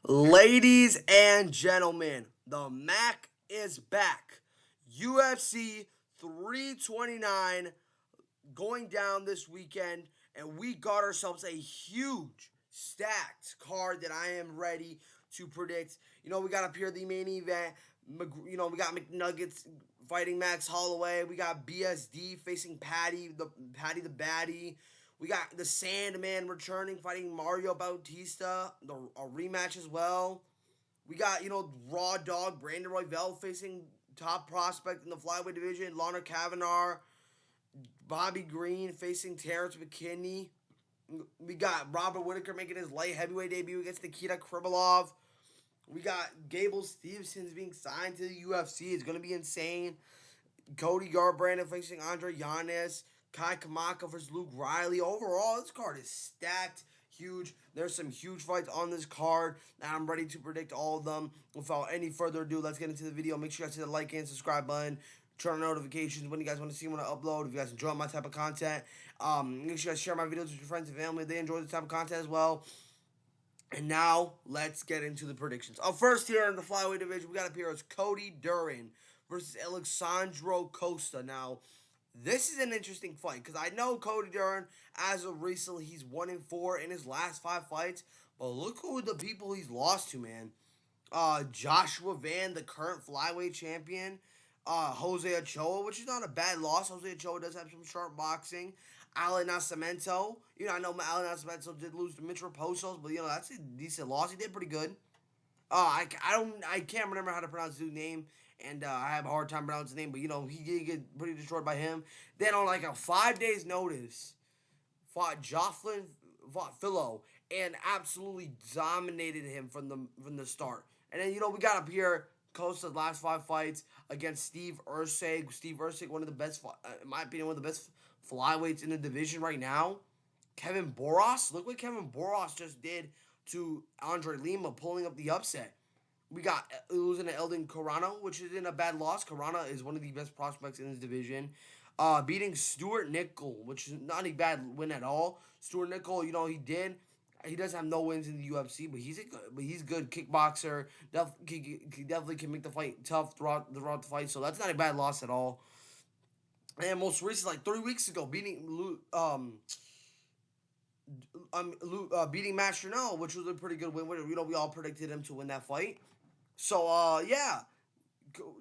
Ladies and gentlemen, the Mac is back. UFC 329 going down this weekend, and we got ourselves a huge stacked card that I am ready to predict. We got up here the main event. We got McNuggets fighting Max Holloway. We got BSD facing Patty the Baddie. We got the Sandman returning, fighting Mario Bautista, a rematch as well. We got, Raw Dog Brandon Royval facing top prospect in the flyweight division, Lana Kavanagh. Bobby Green facing Terrance McKinney. We got Robert Whittaker making his light heavyweight debut against Nikita Krylov. We got Gable Steveson being signed to the UFC. It's going to be insane. Cody Garbrandt facing Andre Yanez. Kamaka versus Luke Riley. Overall, this card is stacked, huge. There's some huge fights on this card, and I'm ready to predict all of them. Without any further ado, let's get into the video. Make sure you guys hit the like and subscribe button. Turn on notifications when you guys want to see when I upload. If you guys enjoy my type of content, make sure you guys share my videos with your friends and family. They enjoy this type of content as well. And now, let's get into the predictions. First here in the flyweight division, we got up here as Cody Durden versus Alessandro Costa. Now, this is an interesting fight because I know Cody Durden, as of recently, he's 1-4 in his last 5 fights. But look who the people he's lost to, man. Joshua Van, the current flyweight champion. Jose Ochoa, which is not a bad loss. Jose Ochoa does have some sharp boxing. Alan Nascimento. I know Alan Nascimento did lose to Mitch Raposos, but that's a decent loss. He did pretty good. I can't remember how to pronounce his name, and I have a hard time pronouncing his name. But he did get pretty destroyed by him. Then on like a 5 days notice, fought Philo, and absolutely dominated him from the start. And then we got up here Costa's last 5 fights against Steve Erceg. Steve Erceg, one of the best, in my opinion, one of the best flyweights in the division right now. Kevin Boros, look what Kevin Boros just did to Andre Lima, pulling up the upset. We got losing to Eldon Carano, which isn't a bad loss. Carano is one of the best prospects in his division. Beating Stuart Nickel, which is not a bad win at all. Stuart Nickel, he does have no wins in the UFC, but he's good kickboxer. He definitely can make the fight tough throughout the fight. So that's not a bad loss at all. And most recently, like 3 weeks ago, beating Mastronel, which was a pretty good win. We all predicted him to win that fight. So yeah.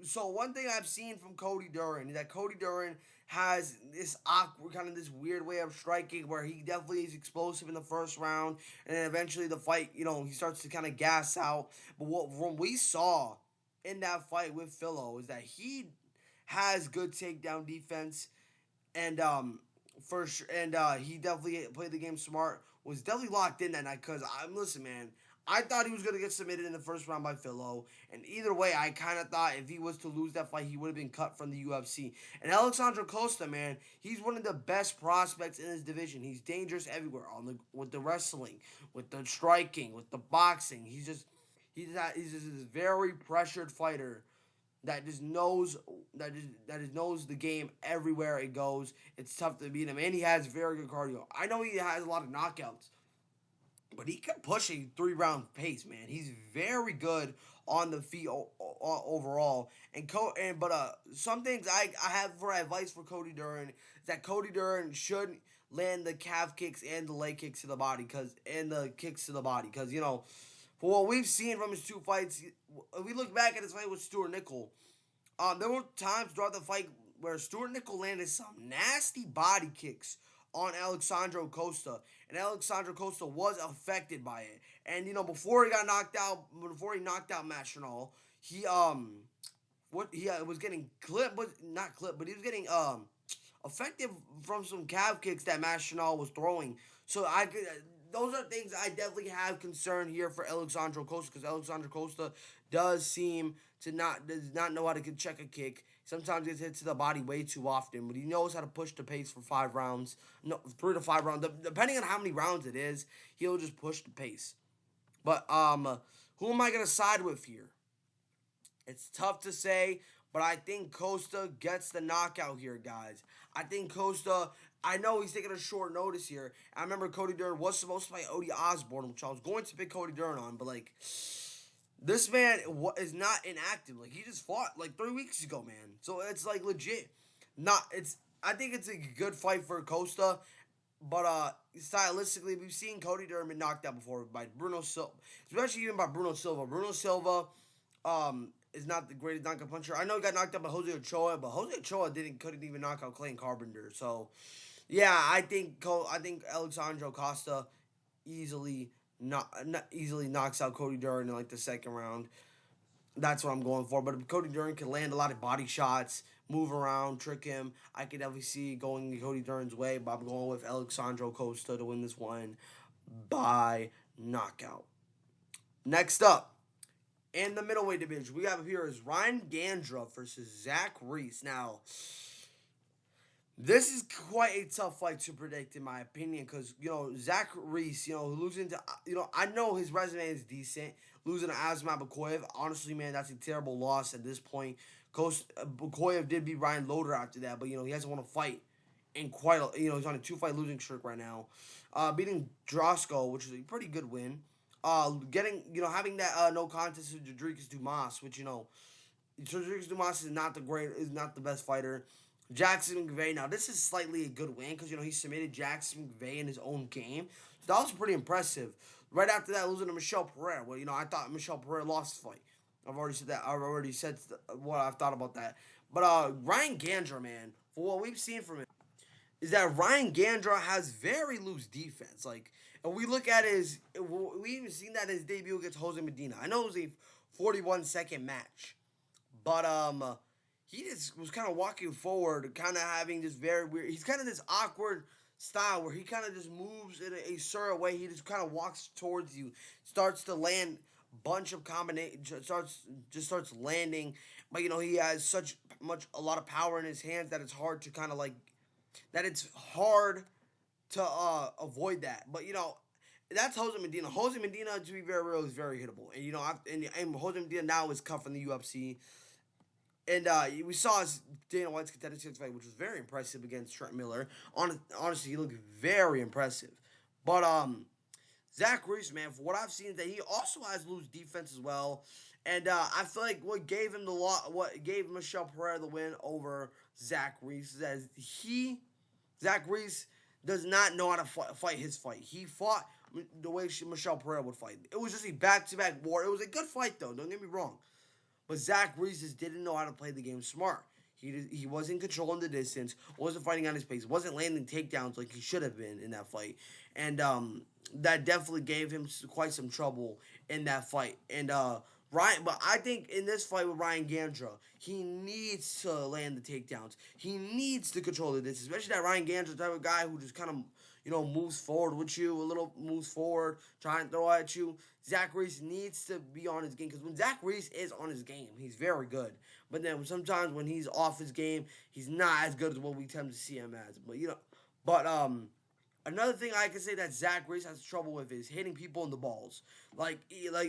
So one thing I've seen from Cody Durden is that Cody Durden has this awkward, kind of this weird way of striking where he definitely is explosive in the first round, and then eventually the fight, he starts to kind of gas out. But what we saw in that fight with Philo is that he has good takedown defense, and for sure, and he definitely played the game smart. Was definitely locked in that night because listen, man. I thought he was going to get submitted in the first round by Philo. And either way, I kind of thought if he was to lose that fight, he would have been cut from the UFC. And Alessandro Costa, man, he's one of the best prospects in his division. He's dangerous everywhere with the wrestling, with the striking, with the boxing. He's just this very pressured fighter that just knows the game everywhere it goes. It's tough to beat him, and he has very good cardio. I know he has a lot of knockouts, but he can push a 3-round pace, man. He's very good on the feet overall. But some things I have for advice for Cody Durden is that Cody Durden should land the calf kicks and the leg kicks to the body, because for what we've seen from his 2 fights, if we look back at his fight with Stuart Nickel, there were times throughout the fight where Stuart Nickel landed some nasty body kicks on Alessandro Costa, and Alessandro Costa was affected by it. And before he knocked out Mastronal, he was getting clipped, but not clipped, but he was getting effective from some calf kicks that Mastronal was throwing. So those are things I definitely have concern here for Alessandro Costa, because Alessandro Costa does not know how to check a kick. Sometimes gets hit to the body way too often, but he knows how to push the pace for 5 rounds. No, 3 to 5 rounds. Depending on how many rounds it is, he'll just push the pace. But who am I gonna side with here? It's tough to say, but I think Costa gets the knockout here, guys. I think Costa I know he's taking a short notice here. I remember Cody Durden was supposed to fight Odie Osborne, which I was going to pick Cody Durden on, but like this man is not inactive. Like he just fought like 3 weeks ago, man. So it's like legit. Not it's. I think it's a good fight for Costa, but stylistically, we've seen Cody Durden knocked out before by Bruno Silva, especially even by Bruno Silva. Bruno Silva, is not the greatest knockout puncher. I know he got knocked out by Jose Ochoa, but Jose Ochoa couldn't even knock out Clay Carpenter. So yeah, I think Alessandro Costa easily not easily knocks out Cody Durden in like the second round. That's what I'm going for. But if Cody Durden can land a lot of body shots, move around, trick him, I could definitely see going Cody Durden's way. But I'm going with Alessandro Costa to win this one by knockout. Next up, in the middleweight division, we have here is Ryan Gandra versus Zach Reese. Now, this is quite a tough fight to predict, in my opinion, because, Zach Reese, losing to, I know his resume is decent. Losing to Asmat Bakoyev, honestly, man, that's a terrible loss at this point. Bakoyev did beat Ryan Loder after that, but, he hasn't won a fight in quite a, he's on a 2-fight losing streak right now. Beating Drosko, which is a pretty good win. Having that no contest with Jadrikas Dumas, which, Jadrikas Dumas is not the best fighter. Jackson McVeigh. Now, this is slightly a good win because, he submitted Jackson McVeigh in his own game. So that was pretty impressive. Right after that, losing to Michel Pereira. Well, I thought Michel Pereira lost the fight. I've already said that. I've already said what I've thought about that. But Ryan Gandra, man, for what we've seen from him, is that Ryan Gandra has very loose defense. Like, and we look at we even seen that in his debut against Jose Medina. I know it was a 41-second match. But, he just was kind of walking forward, kind of having this very weird. He's kind of this awkward style where he kind of just moves in a certain way. He just kind of walks towards you, starts to land bunch of combination, starts landing. But he has a lot of power in his hands that it's hard to kind of like that. It's hard to avoid that. But that's Jose Medina. Jose Medina, to be very real, is very hittable. And Jose Medina now is cut from the UFC. And we saw Dana White's contender fight, which was very impressive against Trent Miller. Honestly, he looked very impressive. But Zach Reese, man, for what I've seen, that he also has loose defense as well. And I feel like what gave Michel Pereira the win over Zach Reese is that Zach Reese does not know how to fight his fight. He fought the way Michel Pereira would fight. It was just a back-to-back war. It was a good fight, though. Don't get me wrong. But Zach Reese just didn't know how to play the game smart. He wasn't controlling the distance, wasn't fighting on his pace, wasn't landing takedowns like he should have been in that fight. And that definitely gave him quite some trouble in that fight. And but I think in this fight with Ryan Gandra, he needs to land the takedowns. He needs to control the distance, especially that Ryan Gandra type of guy who just kind of moves forward with you, moves forward, trying to throw at you. Zach Reese needs to be on his game because when Zach Reese is on his game, he's very good. But then sometimes when he's off his game, he's not as good as what we tend to see him as. But another thing I can say that Zach Reese has trouble with is hitting people in the balls. Like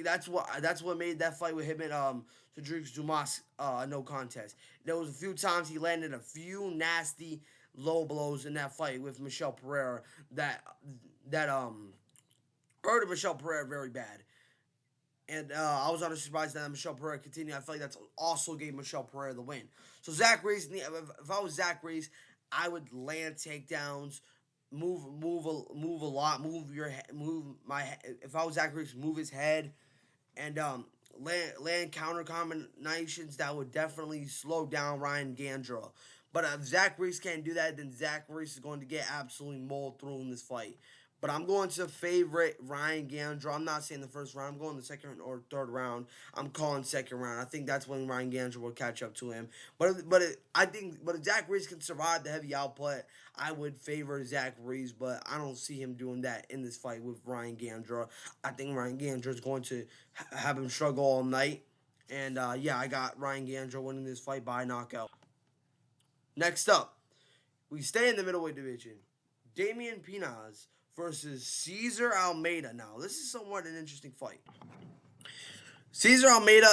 that's what made that fight with him and Cedric Dumas no contest. There was a few times he landed a few nasty low blows in that fight with Michel Pereira that hurt Michel Pereira very bad. And I was honestly surprised that Michel Pereira continued. I feel like that's also gave Michel Pereira the win. So Zach Reese, if I was Zach Reese, I would land takedowns, move a lot, if I was Zach Reese, move his head, and land counter combinations that would definitely slow down Ryan Gandra. But if Zach Reese can't do that, then Zach Reese is going to get absolutely mauled through in this fight. But I'm going to favorite Ryan Gandra. I'm not saying the first round. I'm going the second or third round. I'm calling second round. I think that's when Ryan Gandra will catch up to him. But if Zach Reese can survive the heavy output, I would favor Zach Reese. But I don't see him doing that in this fight with Ryan Gandra. I think Ryan Gandra is going to have him struggle all night. And I got Ryan Gandra winning this fight by knockout. Next up, we stay in the middleweight division. Damian Pinas versus Cesar Almeida. Now, this is somewhat an interesting fight. Cesar Almeida,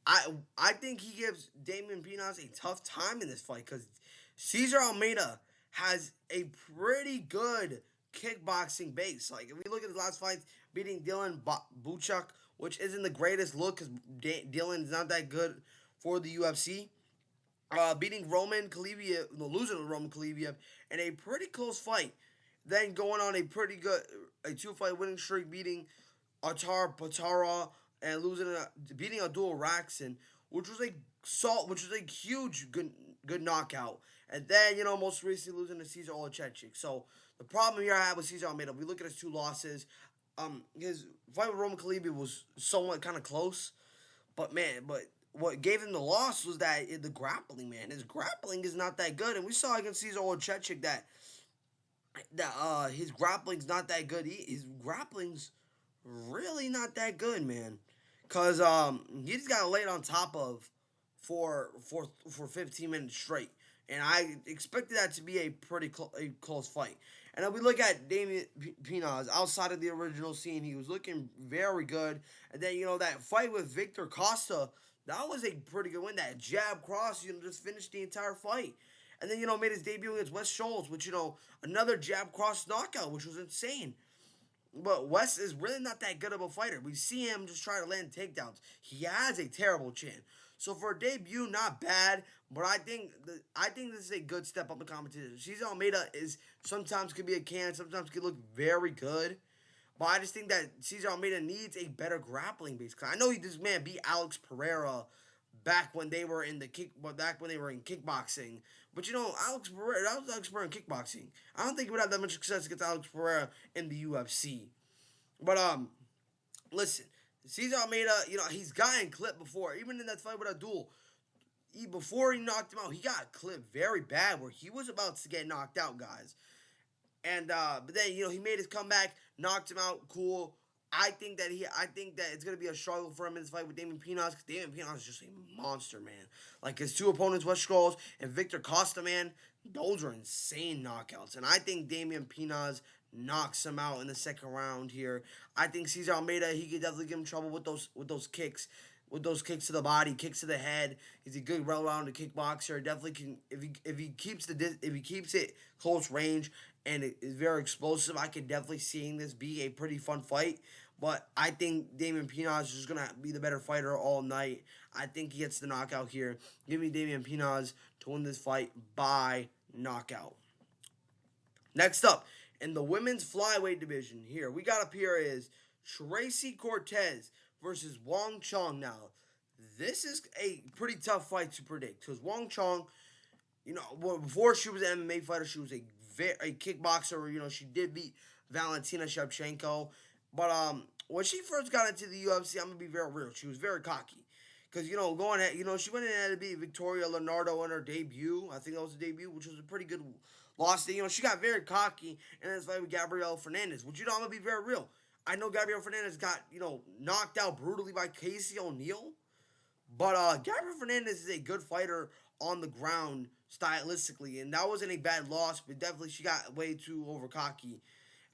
I think he gives Damian Pinas a tough time in this fight because Cesar Almeida has a pretty good kickboxing base. Like, if we look at his last fights, beating Dylan Buchuk, which isn't the greatest look because Dylan's not that good for the UFC. Beating Roman Kalibiev, no, losing to Roman Kalibiev in a pretty close fight. Then going on a pretty good, a two-fight winning streak, beating Atar Patara and beating Abdul Raxon, which was a huge good knockout. And then most recently losing to Cesar Olechechik. So the problem here I have with Cesar Almeida, we look at his two losses. His fight with Roman Khabib was somewhat kind of close, but man, what gave him the loss was that the grappling, man. His grappling is not that good, and we saw against Cesar Olechechik that his grappling's not that good. His grappling's really not that good, man. Cause he just got laid on top of for 15 minutes straight, and I expected that to be a pretty close fight. And then we look at Damian Pinas outside of the original scene. He was looking very good, and then that fight with Victor Costa, that was a pretty good win. That jab cross, just finished the entire fight. And then, made his debut against Wes Schultz, which, another jab cross knockout, which was insane. But Wes is really not that good of a fighter. We see him just try to land takedowns. He has a terrible chin. So for a debut, not bad. But I think this is a good step up in competition. Cesar Almeida is sometimes could be a can, sometimes could look very good. But I just think that Cesar Almeida needs a better grappling base. Cause I know this man beat Alex Pereira back when they were in kickboxing. But Alex Pereira, that was Alex Pereira in kickboxing. I don't think he would have that much success against Alex Pereira in the UFC. But listen, Cesar Almeida, he's gotten clipped before. Even in that fight with Abdul, before he knocked him out, he got clipped very bad where he was about to get knocked out, guys. And but then he made his comeback, knocked him out, cool. I think that it's gonna be a struggle for him in this fight with Damian Pinas, because Damian Pinas is just a monster, man. Like his two opponents, Wes Schultz and Victor Costa, man, those are insane knockouts. And I think Damian Pinas knocks him out in the second round here. I think Cesar Almeida, he could definitely give him trouble with those kicks. With those kicks to the body, kicks to the head, he's a good well-rounded kickboxer. Definitely can if he keeps it close range and it is very explosive. I could definitely seeing this be a pretty fun fight. But I think Damian Pinas is just gonna be the better fighter all night. I think he gets the knockout here. Give me Damian Pinas to win this fight by knockout. Next up, in the women's flyweight division, here we got up here is Tracy Cortez versus Wang Chong. Now, this is a pretty tough fight to predict because Wang Chong, before she was an MMA fighter, she was a kickboxer. She did beat Valentina Shevchenko, but when she first got into the UFC, I'm gonna be very real. She was very cocky. Because, going ahead, she went in and had to beat Victoria Leonardo in her debut. I think that was the debut, which was a pretty good loss. She got very cocky in this fight with Gabrielle Fernandez. Which, I'm going to be very real. I know Gabrielle Fernandez got, knocked out brutally by Casey O'Neill. But Gabrielle Fernandez is a good fighter on the ground stylistically. And that wasn't a bad loss, but definitely she got way too over cocky.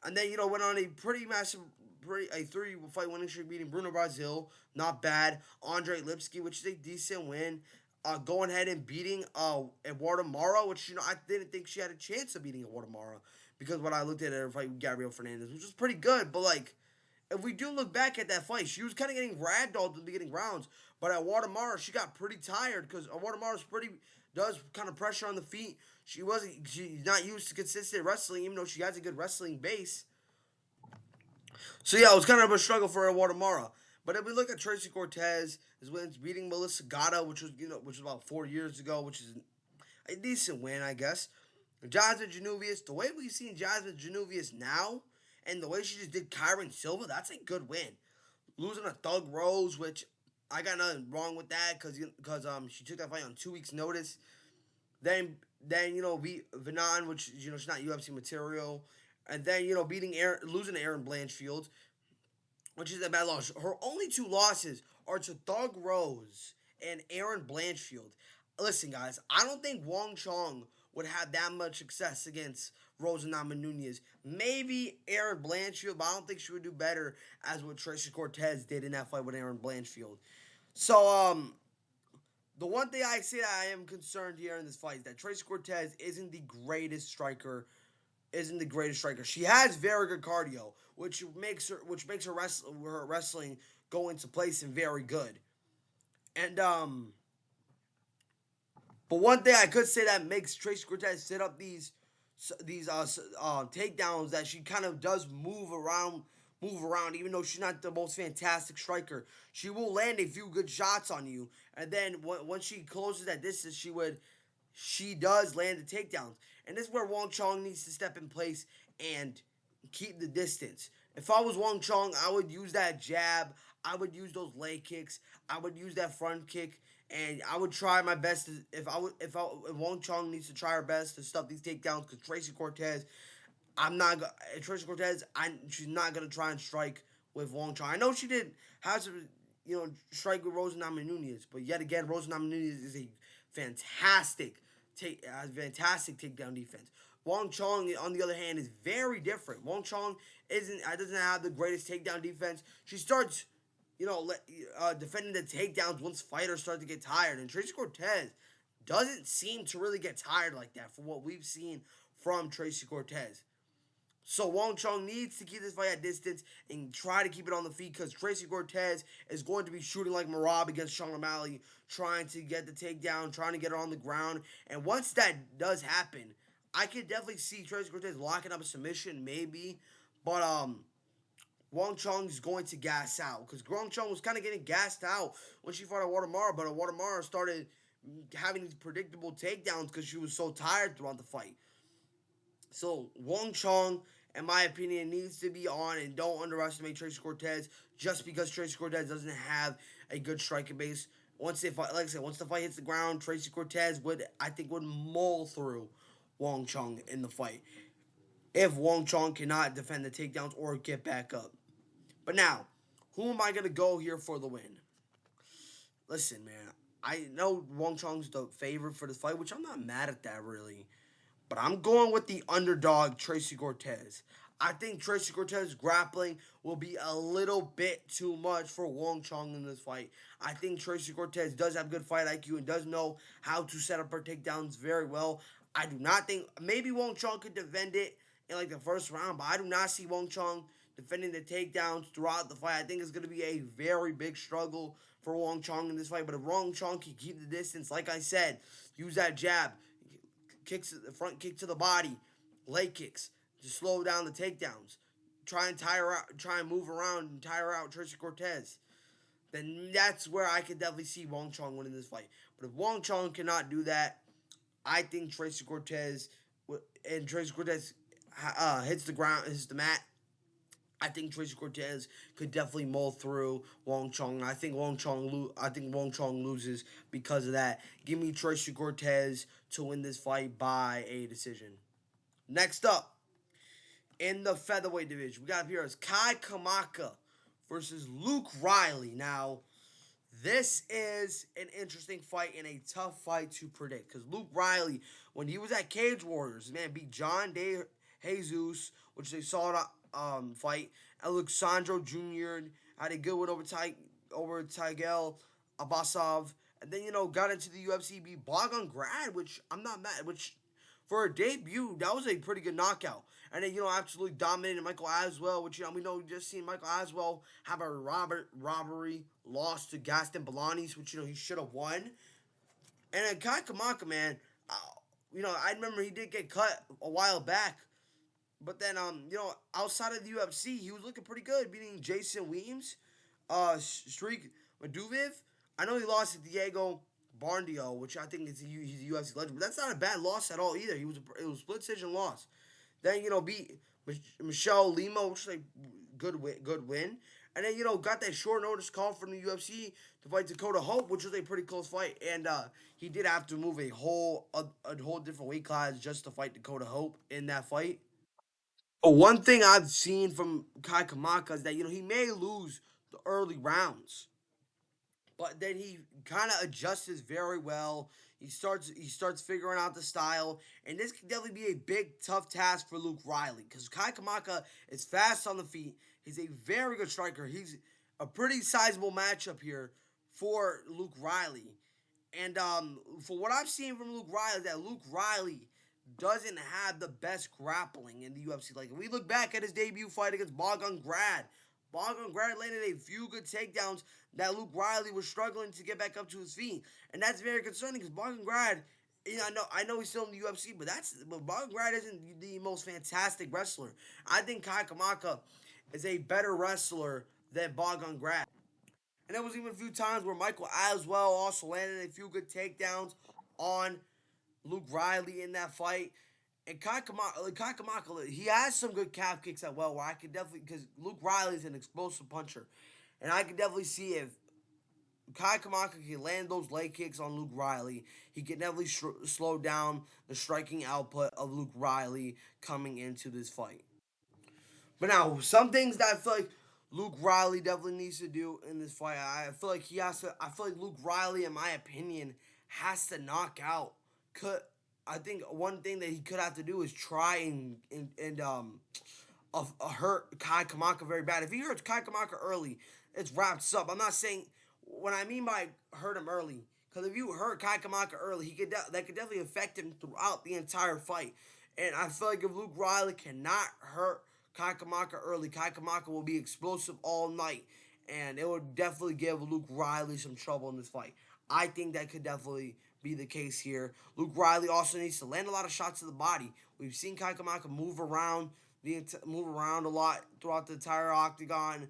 And then, went on a pretty massive, a 3-fight winning streak, beating Bruno Brazil. Not bad. Andre Lipsky, which is a decent win. Going ahead and beating Eduardo Mara, which, I didn't think she had a chance of beating Eduardo Mara. Because when I looked at her fight with Gabrielle Fernandez, which was pretty good. But, if we do look back at that fight, she was kind of getting ragdolled in the beginning rounds. But at Eduardo Mara, she got pretty tired because Eduardo Mara's does kind of pressure on the feet. She's not used to consistent wrestling, even though she has a good wrestling base. So yeah, it was kind of a struggle for Eduardo Mara. But if we look at Tracy Cortez, his wins beating Melissa Gata, which was about 4 years ago, which is a decent win, I guess. Jasmine Januvius, the way we've seen Jasmine Januvius now, and the way she just did Kyron Silva, that's a good win. Losing a Thug Rose, which I got nothing wrong with that because she took that fight on 2 weeks' notice. Then beat Venan, which she's not UFC material, and then losing to Aaron Blanchfield, which is a bad loss. Her only 2 losses are to Thug Rose and Aaron Blanchfield. Listen, guys, I don't think Wang Chong would have that much success against Rose and Namajunas. Maybe Aaron Blanchfield, but I don't think she would do better as what Tracy Cortez did in that fight with Aaron Blanchfield. So, The one thing I say that I am concerned here in this fight is that Tracy Cortez isn't the greatest striker. Isn't the greatest striker. She has very good cardio, which makes her wrestling go into place and very good. And but one thing I could say that makes Tracy Cortez set up these takedowns that she kind of does move around. Even though she's not the most fantastic striker, she will land a few good shots on you, and then once she closes that distance, she does land the takedowns, and this is where Wang Chong needs to step in place and keep the distance. If I was Wang Chong, I would use that jab. I would use those leg kicks. I would use that front kick, and I would try my best. If Wang Chong needs to try her best to stop these takedowns, because I'm not. Tracy Cortez, she's not gonna try and strike with Wang Chong. I know she did have some, strike with Rose Namajunas, but yet again, Rose Namajunas is a fantastic fantastic takedown defense. Wang Chong, on the other hand, is very different. Wang Chong doesn't have the greatest takedown defense. She starts, defending the takedowns once fighters start to get tired, and Tracy Cortez doesn't seem to really get tired like that from what we've seen from Tracy Cortez. So Wang Chong needs to keep this fight at distance and try to keep it on the feet because Tracy Cortez is going to be shooting like Marab against Sean O'Malley, trying to get the takedown, trying to get her on the ground. And once that does happen, I could definitely see Tracy Cortez locking up a submission, maybe. But Wang Chong's going to gas out because Wang Chong was kind of getting gassed out when she fought at Watermara, but Watermara started having these predictable takedowns because she was so tired throughout the fight. So Wang Chong, in my opinion, needs to be on, and don't underestimate Tracy Cortez just because Tracy Cortez doesn't have a good striking base. Like I said, once the fight hits the ground, Tracy Cortez would mull through Wang Chong in the fight if Wang Chong cannot defend the takedowns or get back up. But now, who am I gonna go here for the win? Listen, man, I know Wang Chong's the favorite for this fight, which I'm not mad at that really. But I'm going with the underdog, Tracy Cortez. I think Tracy Cortez's grappling will be a little bit too much for Wang Chong in this fight. I think Tracy Cortez does have good fight IQ and does know how to set up her takedowns very well. I do not think maybe Wang Chong could defend it in like the first round, but I do not see Wang Chong defending the takedowns throughout the fight. I think it's going to be a very big struggle for Wang Chong in this fight. But if Wang Chong can keep the distance, like I said, use that jab, kicks, the front kick to the body, leg kicks to slow down the takedowns. Try and tire her out, try and move around and tire out Tracy Cortez. Then that's where I could definitely see Wang Chong winning this fight. But if Wang Chong cannot do that, I think Tracy Cortez hits the ground, hits the mat. I think Tracy Cortez could definitely mull through Wang Chong. I think Wang Chong loses because of that. Give me Tracy Cortez to win this fight by a decision. Next up, in the featherweight division, we got here is Kai Kamaka versus Luke Riley. Now, this is an interesting fight and a tough fight to predict because Luke Riley, when he was at Cage Warriors, man, beat John De Jesus, which they saw fight. Alessandro Jr. had a good win over Tigel Abasov, and then got into the UFC, beat Bogan Grad, which I'm not mad. Which for a debut, that was a pretty good knockout. And then absolutely dominated Michael Aswell, which we know we just seen Michael Aswell have a robbery loss to Gaston Belanis, which he should have won. And then Kai Kamaka, man, I remember he did get cut a while back. But then, outside of the UFC, he was looking pretty good, beating Jason Weems, Streak Maduviv. I know he lost to Diego Barndio, which I think he's a UFC legend, but that's not a bad loss at all either. It was a split decision loss. Then beat Michelle Lima, which is a good win. And then got that short notice call from the UFC to fight Dakota Hope, which was a pretty close fight. And he did have to move a whole different weight class just to fight Dakota Hope in that fight. But one thing I've seen from Kai Kamaka is that he may lose the early rounds, but then he kind of adjusts very well. He starts figuring out the style, and this can definitely be a big tough task for Luke Riley because Kai Kamaka is fast on the feet. He's a very good striker. He's a pretty sizable matchup here for Luke Riley. And for what I've seen from Luke Riley, that Luke Riley doesn't have the best grappling in the UFC. Like, if we look back at his debut fight against Grad landed a few good takedowns that Luke Riley was struggling to get back up to his feet. And that's very concerning because Grad, I know he's still in the UFC, but Grad isn't the most fantastic wrestler. I think Kamaka is a better wrestler than Grad. And there was even a few times where Michael Aswell also landed a few good takedowns on Luke Riley in that fight. And Kai Kamaka, he has some good calf kicks as well, where I could definitely, because Luke Riley is an explosive puncher. And I could definitely see if Kai Kamaka can land those leg kicks on Luke Riley, he can definitely slow down the striking output of Luke Riley coming into this fight. But now, some things that I feel like Luke Riley definitely needs to do in this fight. I feel like he has to. I feel like Luke Riley, in my opinion, has to knock out. I think one thing that he could have to do is try and hurt Kai Kamaka very bad. If he hurts Kai Kamaka early, it's wraps up. I'm not saying what I mean by hurt him early. Because if you hurt Kai Kamaka early, that could definitely affect him throughout the entire fight. And I feel like if Luke Riley cannot hurt Kai Kamaka early, Kai Kamaka will be explosive all night. And it would definitely give Luke Riley some trouble in this fight. I think that could definitely be the case here. Luke Riley also needs to land a lot of shots to the body. We've seen Kai Kamaka move around a lot throughout the entire octagon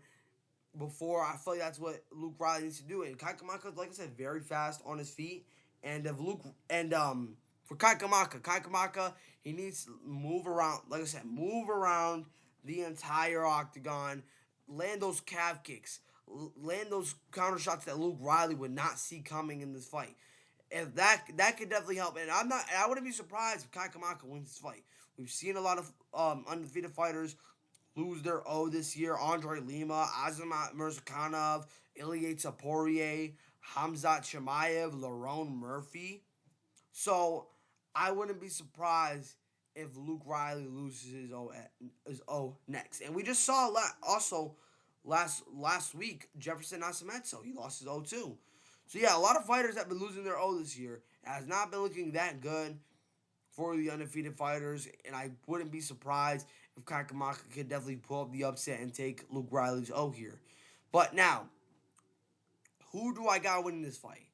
before. I feel like that's what Luke Riley needs to do. And Kai Kamaka, like I said, very fast on his feet. And if Luke and for Kai Kamaka, he needs to move around. Like I said, move around the entire octagon, land those calf kicks, land those counter shots that Luke Riley would not see coming in this fight. If that could definitely help, and I wouldn't be surprised if Kai Kamaka wins this fight. We've seen a lot of undefeated fighters lose their O this year. Andre Lima, Azamat Mirzakhanov, Ilya Taporia, Hamzat Chimaev, Lerone Murphy. So I wouldn't be surprised if Luke Riley loses his O next. And we just saw also last week Jefferson Nascimento. He lost his O too. So yeah, a lot of fighters have been losing their O this year. It has not been looking that good for the undefeated fighters, and I wouldn't be surprised if Kai Kamaka could definitely pull up the upset and take Luke Riley's O here. But now, who do I got winning this fight?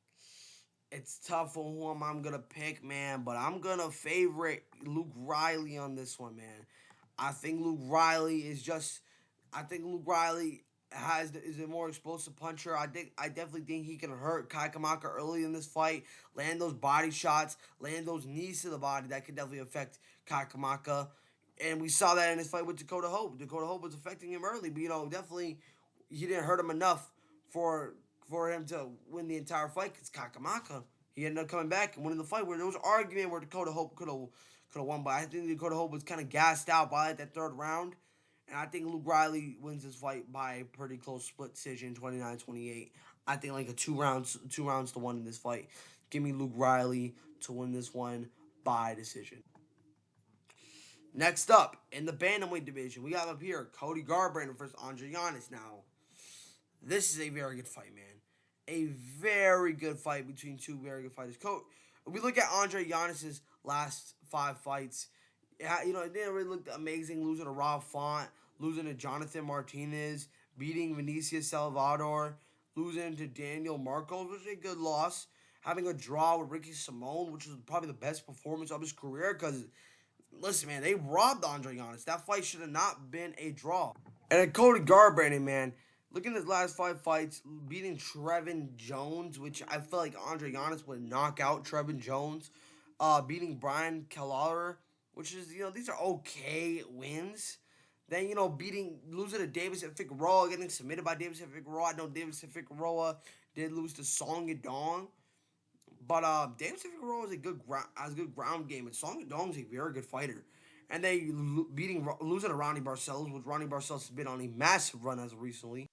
It's tough on who I'm going to pick, man, but I'm going to favorite Luke Riley on this one, man. I think Luke Riley is a more explosive puncher. I definitely think he can hurt Kai Kamaka early in this fight, land those body shots, land those knees to the body that could definitely affect Kai Kamaka. And we saw that in his fight with Dakota Hope. Dakota Hope was affecting him early, but definitely he didn't hurt him enough for him to win the entire fight. Because Kai Kamaka, he ended up coming back and winning the fight. Where there was an argument where Dakota Hope could have won, but I think Dakota Hope was kind of gassed out by that third round. And I think Luke Riley wins this fight by a pretty close split decision, 29-28. I think like a two rounds to one in this fight. Give me Luke Riley to win this one by decision. Next up, in the bantamweight division, we got up here Cody Garbrandt versus Adrian Yanez. Now, this is a very good fight, man. A very good fight between two very good fighters. We look at Adrian Yanez's last 5 fights. Yeah, it didn't really look amazing. Losing to Rob Font, losing to Jonathan Martinez, beating Vinicius Salvador, losing to Daniel Marcos, which was a good loss. Having a draw with Ricky Simone, which was probably the best performance of his career. Because, listen, man, they robbed Adrian Yanez. That fight should have not been a draw. And then Cody Garbrandt, man, look at his last 5 fights, beating Trevin Jones, which I feel like Adrian Yanez would knock out Trevin Jones. Beating Brian Kelleher, which is, these are okay wins. Then, losing to Davidson Figueroa, getting submitted by Davidson Figueroa. I know Davidson Figueroa did lose to Song Yadong. But Davidson Figueroa has a good ground game, and Song Yadong is a very good fighter. And they losing to Ronnie Barcelos, which Ronnie Barcelos has been on a massive run as of recently.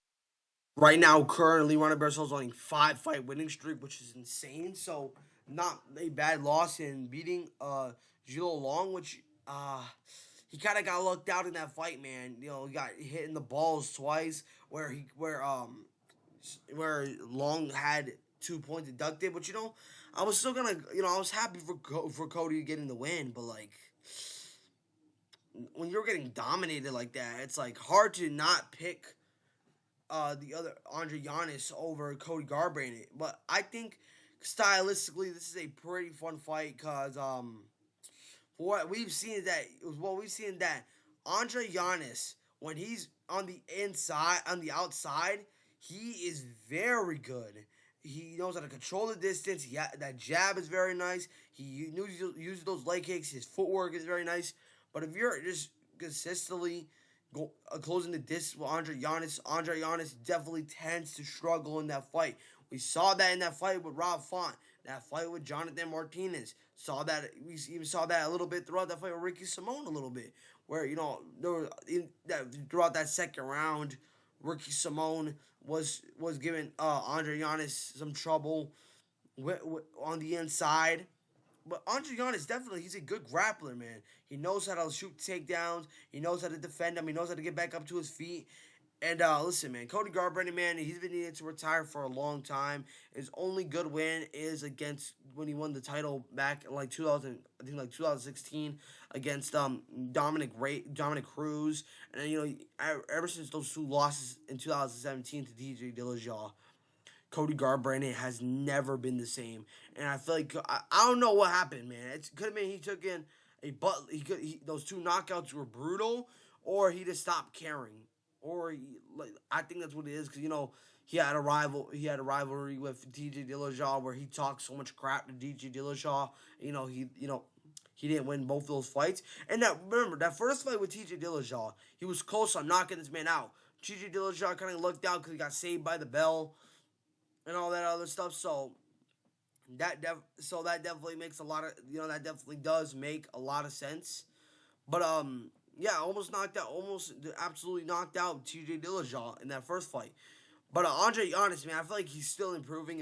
Right now, currently, Ronnie Barcelos on a 5-fight winning streak, which is insane. So, not a bad loss in beating Gilo Long, which he kind of got lucked out in that fight, man. He got hit in the balls twice, where Long had 2 points deducted. But I was still gonna, I was happy for Cody getting the win. But like, when you're getting dominated like that, it's like hard to not pick the other Andre Yanez over Cody Garbrandt. But I think stylistically, this is a pretty fun fight because what we've seen is that Andre Yanez, when he's on the inside, on the outside, he is very good. He knows how to control the distance. That jab is very nice. He uses those leg kicks. His footwork is very nice. But if you're just consistently closing the distance with Andre Yanez definitely tends to struggle in that fight. We saw that in that fight with Rob Font, that fight with Jonathan Martinez. We even saw that a little bit throughout that fight with Ricky Simone a little bit, where throughout that second round, Ricky Simone was giving Andre Yanez some trouble on the inside. But Andre Yanez he's a good grappler, man. He knows how to shoot takedowns. He knows how to defend them. He knows how to get back up to his feet. And listen, man, Cody Garbrandt, man, he's been needing to retire for a long time. His only good win is against when he won the title back in like 2016 against Dominic Cruz, and then ever since those two losses in 2017 to DJ Dillashaw, Cody Garbrandt has never been the same. And I feel like I don't know what happened, man. It could have been he took in those two knockouts were brutal, or he just stopped caring. I think that's what it is, because he had a rivalry with DJ Dillashaw where he talked so much crap to DJ Dillashaw. He didn't win both of those fights. And remember that first fight with TJ Dillashaw, he was close on knocking this man out. TJ Dillashaw kind of lucked out because he got saved by the bell and all that other stuff. So that definitely makes a lot of that definitely does make a lot of sense. But yeah, almost absolutely knocked out TJ Dillashaw in that first fight. But Andre Yanez, man, I feel like he's still improving.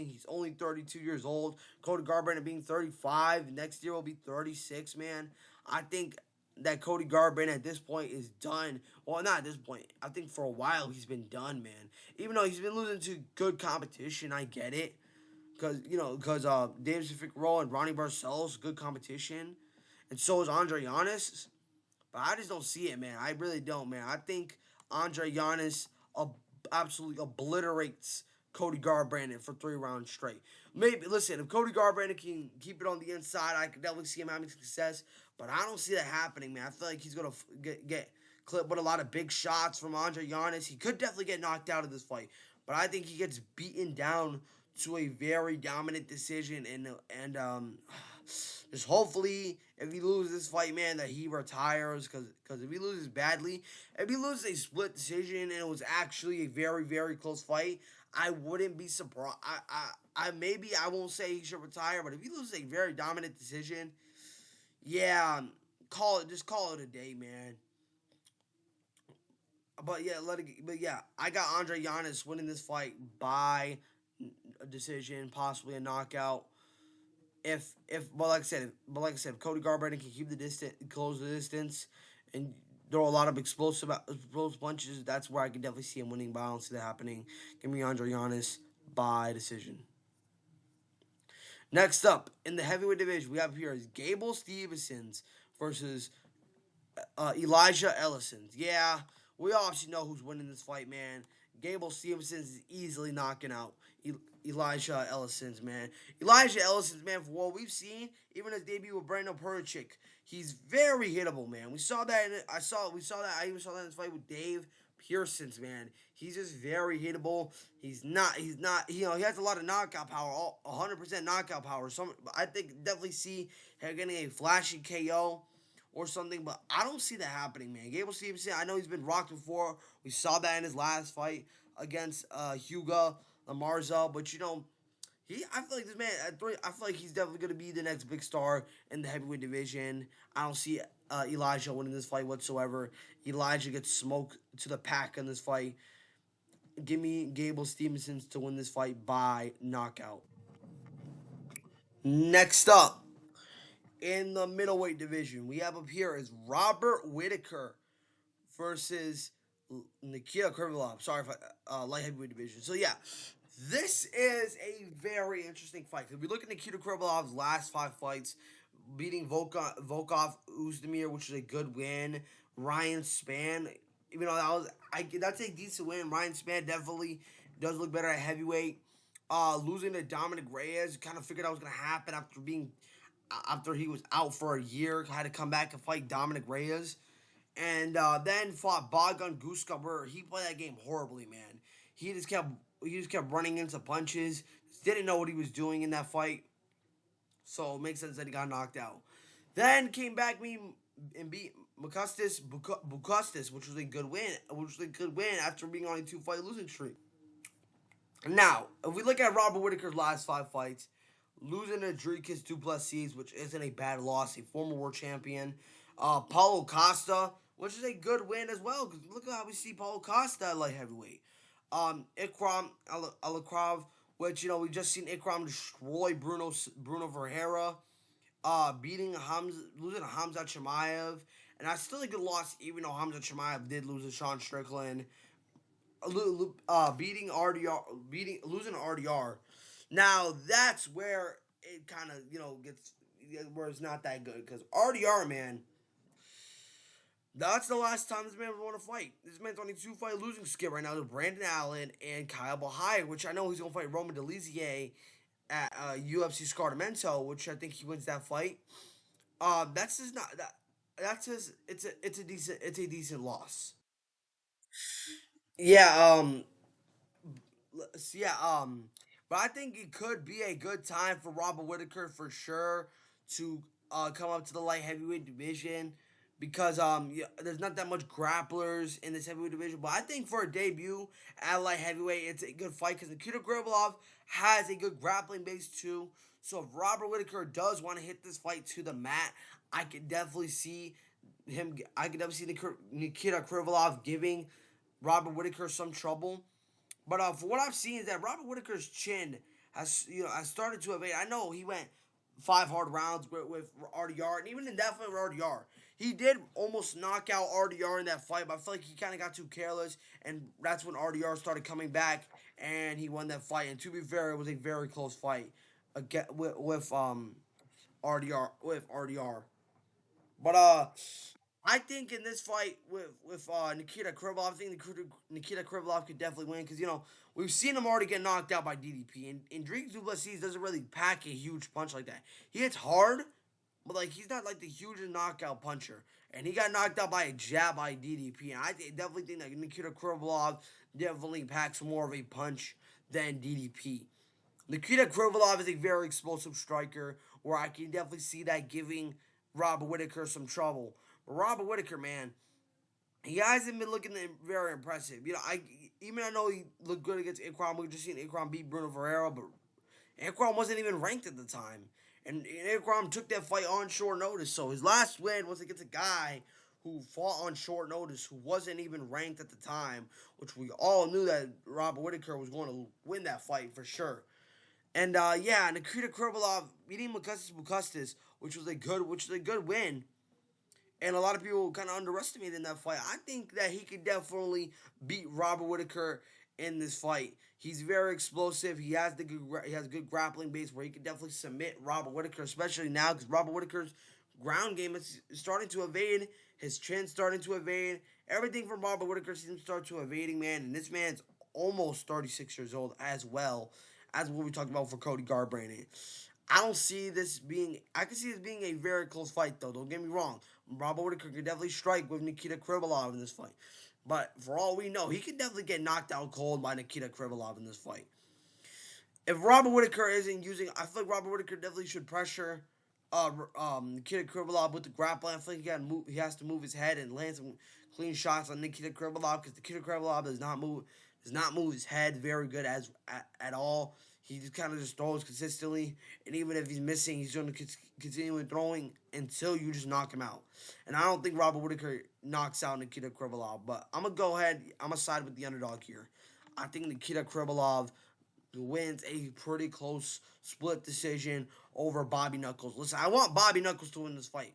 He's only 32 years old. Cody Garbrandt being 35. Next year will be 36, man. I think that Cody Garbrandt at this point is done. Well, not at this point. I think for a while he's been done, man. Even though he's been losing to good competition, I get it. Because Davis Figueroa and Ronnie Barcelos, good competition. And so is Andre Yanez. But I just don't see it, man. I really don't, man. I think Andre Yanez absolutely obliterates Cody Garbrandt for 3 rounds straight. Maybe, listen, if Cody Garbrandt can keep it on the inside, I could definitely see him having success. But I don't see that happening, man. I feel like he's going to get clipped with a lot of big shots from Andre Yanez. He could definitely get knocked out of this fight. But I think he gets beaten down to a very dominant decision. And just hopefully, if he loses this fight, man, that he retires. Because if he loses badly, if he loses a split decision and it was actually a very, very close fight, I wouldn't be surprised. Maybe I won't say he should retire, but if he loses a very dominant decision, yeah, call it a day, man. But yeah, I got Andre Yanez winning this fight by a decision, possibly a knockout. But like I said, if Cody Garbrandt can keep the distance, close the distance, and throw a lot of explosive punches, that's where I can definitely see him winning. But I don't see that happening. Give me Andre Yanez by decision. Next up in the heavyweight division, we have here is Gable Steveson versus Elijah Ellison. Yeah, we obviously know who's winning this fight, man. Gable Steveson is easily knocking out Elijah Ellison's, man. Elijah Ellison's, man, for what we've seen, even his debut with Brandon Perchik, he's very hittable, man. We saw that. I even saw that in his fight with Dave Pearson's, man. He's just very hittable. He has a lot of knockout power, 100% knockout power. I think definitely see him getting a flashy KO or something, but I don't see that happening, man. Gable Steveson, I know he's been rocked before. We saw that in his last fight against Hugo Lamarza, but I feel like this man I feel like he's definitely gonna be the next big star in the heavyweight division. I don't see Elijah winning this fight whatsoever. Elijah gets smoked to the pack in this fight. Give me Gable Steveson to win this fight by knockout. Next up, in the middleweight division, we have up here is Robert Whittaker versus Nikita Krylov. Sorry if light heavyweight division. So yeah, This is a very interesting fight. If we look at Nikita Krylov's last 5 fights, beating Volkov Uzdemir, which is a good win. Ryan Spann, even though that's a decent win. Ryan Spann definitely does look better at heavyweight. Losing to Dominic Reyes, kind of figured out what was gonna happen after he was out for a year. Had to come back and fight Dominic Reyes, and then fought Bogdan Guskov, where he played that game horribly, man. He just kept he just kept running into punches. Didn't know what he was doing in that fight, so it makes sense that he got knocked out. Then came back and beat Bukastis, which was a good win. Which was a good win after being on a 2 fight losing streak. Now, if we look at Robert Whittaker's last 5 fights, losing to Dricus Duplessis, which isn't a bad loss, a former world champion. Paulo Costa, which is a good win as well, because look at how we see Paulo Costa at light heavyweight. Ikram Alakrov, which, we just seen Ikram destroy Bruno Ferreira, losing to Hamza Chimaev, and that's still a good loss, even though Hamza Chimaev did lose to Sean Strickland. Beating RDR, losing to RDR. Now that's where it kind of gets where it's not that good because RDR, man, that's the last time this man would want to fight. This man's on a 2 fight losing skid right now to Brandon Allen and Kyle Bahia, which I know he's gonna fight Roman Delizier at UFC Scartamento, which I think he wins that fight. That's just not that. That's just it's a decent loss. Yeah, yeah, but I think it could be a good time for Robert Whittaker for sure to come up to the light heavyweight division because yeah, there's not that much grapplers in this heavyweight division. But I think for a debut at light heavyweight, it's a good fight because Nikita Krylov has a good grappling base too. So if Robert Whittaker does want to hit this fight to the mat, I could definitely see him. I could definitely see Nikita Krylov giving Robert Whittaker some trouble. But for what I've seen is that Robert Whittaker's chin has started to evade. I know he went 5 hard rounds with RDR, and even in that fight with RDR, he did almost knock out RDR in that fight. But I feel like he kind of got too careless, and that's when RDR started coming back, and he won that fight. And to be fair, it was a very close fight again with RDR. But I think in this fight with Nikita Krylov, I think Nikita Krylov could definitely win because we've seen him already get knocked out by DDP, and Drake Duplessis doesn't really pack a huge punch like that. He hits hard, but like he's not like the huge knockout puncher, and he got knocked out by a jab by DDP, and definitely think that Nikita Krylov definitely packs more of a punch than DDP. Nikita Krylov is a very explosive striker, where I can definitely see that giving Robert Whittaker some trouble. But Robert Whittaker, man, he hasn't been looking very impressive. I know he looked good against Ikram. We just seen Ikram beat Bruno Ferreira, but Ikram wasn't even ranked at the time, and Ikram took that fight on short notice. So his last win was against a guy who fought on short notice, who wasn't even ranked at the time, which we all knew that Robert Whittaker was going to win that fight for sure. And yeah, Nikita Krylov beating Bukastis, which was a good win. And a lot of people kind of underestimated in that fight. I think that he could definitely beat Robert Whittaker in this fight. He's very explosive. He has a good grappling base where he could definitely submit Robert Whittaker, especially now because Robert Whittaker's ground game is starting to evade. His chin's starting to evade. Everything from Robert Whittaker seems to start to evading, man. And this man's almost 36 years old as well as what we talked about for Cody Garbrandt. I don't see this being. I can see this being a very close fight, though. Don't get me wrong. Robert Whittaker could definitely strike with Nikita Krylov in this fight, but for all we know, he could definitely get knocked out cold by Nikita Krylov in this fight. If Robert Whittaker isn't using, I feel like Robert Whittaker definitely should pressure Nikita Krylov with the grappling. I feel like he has to move his head and land some clean shots on Nikita Krylov because Nikita Krylov does not move his head very good at all. He just kind of just throws consistently, and even if he's missing, he's going to continue throwing until you just knock him out. And I don't think Robert Whittaker knocks out Nikita Krylov, but I'm gonna go ahead. I'm gonna side with the underdog here. I think Nikita Krylov wins a pretty close split decision over Bobby Knuckles. Listen, I want Bobby Knuckles to win this fight,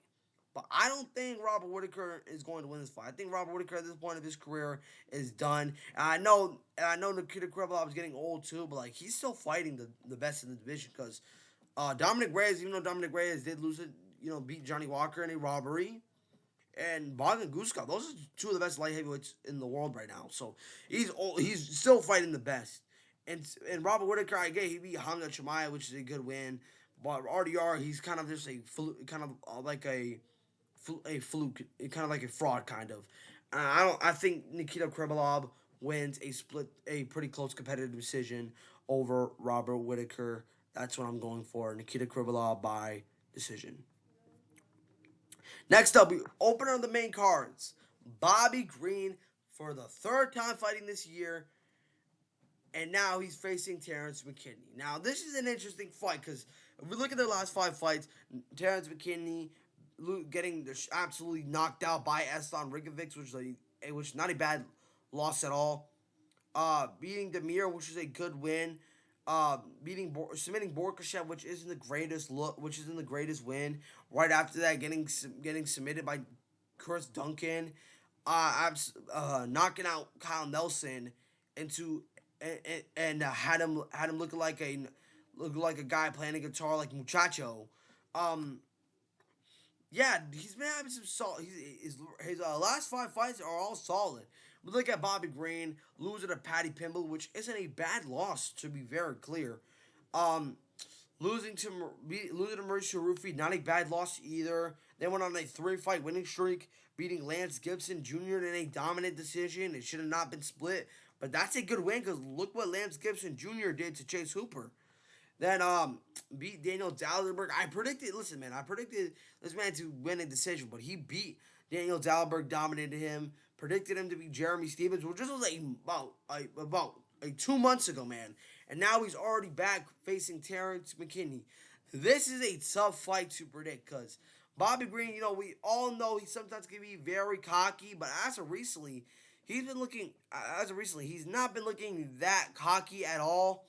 But I don't think Robert Whittaker is going to win this fight. I think Robert Whittaker at this point of his career is done. And I know Nikita Krylov is getting old too, but like he's still fighting the best in the division because Dominic Reyes, even though Dominic Reyes did lose it, beat Johnny Walker in a robbery, and Bogdan Guskov. Those are two of the best light heavyweights in the world right now. So he's still fighting the best. And Robert Whittaker, I get he beat Hamza Chimaev, which is a good win. But RDR, he's kind of just kind of like a fluke, kind of like a fraud, kind of. I don't. I think Nikita Krylov wins a pretty close competitive decision over Robert Whittaker. That's what I'm going for. Nikita Krylov by decision. Next up, we open on the main cards. Bobby Green for the third time fighting this year, and now he's facing Terrance McKinney. Now, this is an interesting fight because if we look at their last 5 fights, Terrance McKinney getting absolutely knocked out by Aston Rigovic, which is not a bad loss at all. Beating Demir, which is a good win. Submitting Borkashev, which isn't the greatest win. Right after that, getting submitted by Chris Duncan. Knocking out Kyle Nelson into and had him looking like a guy playing a guitar like Muchacho. Um, yeah, he's been having some solid. His last 5 fights are all solid. We look at Bobby Green losing to Paddy Pimble, which isn't a bad loss to be very clear. Um, losing to Mauricio Rufy, not a bad loss either. They went on a 3-fight winning streak, beating Lance Gibson Jr. in a dominant decision. It should have not been split, but that's a good win because look what Lance Gibson Jr. did to Chase Hooper. Then beat Daniel Dallenberg. I predicted this man to win a decision, but he beat Daniel Dallenberg, dominated him. Predicted him to be Jeremy Stephens, which just was about 2 months ago, man. And now he's already back facing Terrance McKinney. This is a tough fight to predict because Bobby Green, we all know he sometimes can be very cocky, but as of recently, he's not been looking that cocky at all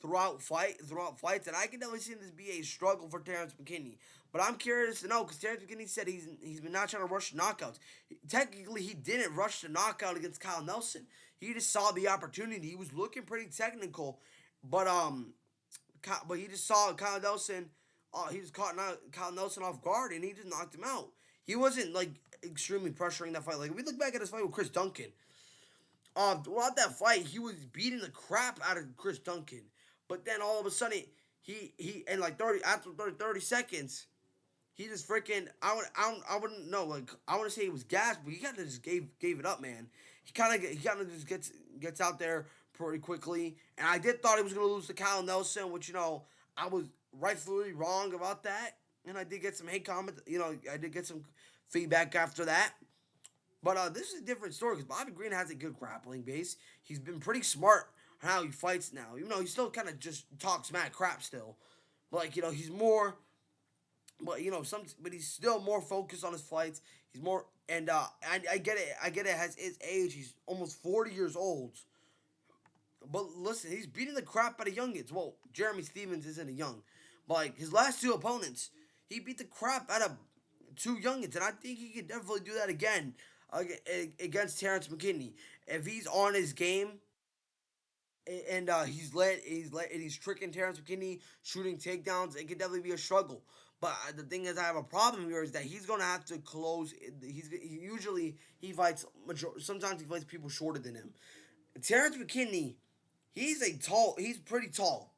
throughout fights, and I can definitely see this be a struggle for Terrance McKinney. But I'm curious to know because Terrance McKinney said he's been not trying to rush knockouts. Technically, he didn't rush the knockout against Kyle Nelson. He just saw the opportunity. He was looking pretty technical, but he just saw Kyle Nelson. He was caught Kyle Nelson off guard, and he just knocked him out. He wasn't like extremely pressuring that fight. Like if we look back at his fight with Chris Duncan, throughout that fight, he was beating the crap out of Chris Duncan. But then all of a sudden, he in like 30 seconds, he just freaking I wouldn't know, like I want to say he was gassed, but he kind of just gave it up, man. He kind of just gets out there pretty quickly, and I did thought he was gonna lose to Kyle Nelson, which I was rightfully wrong about that, and I did get some hate comment, I did get some feedback after that. But this is a different story because Bobby Green has a good grappling base. He's been pretty smart on how he fights now, even though he still kind of just talks mad crap still. But he's more, but he's still more focused on his fights. He's more, and I get it. Has his age. He's almost 40 years old. But listen, he's beating the crap out of youngins. Well, Jeremy Stephens isn't a young, but like his last 2 opponents, he beat the crap out of 2 youngins, and I think he could definitely do that again against Terrance McKinney if he's on his game. And he's tricking Terrance McKinney, shooting takedowns. It could definitely be a struggle. But the thing is, I have a problem here is that he's gonna have to close. He fights sometimes he fights people shorter than him. Terrance McKinney, he's pretty tall.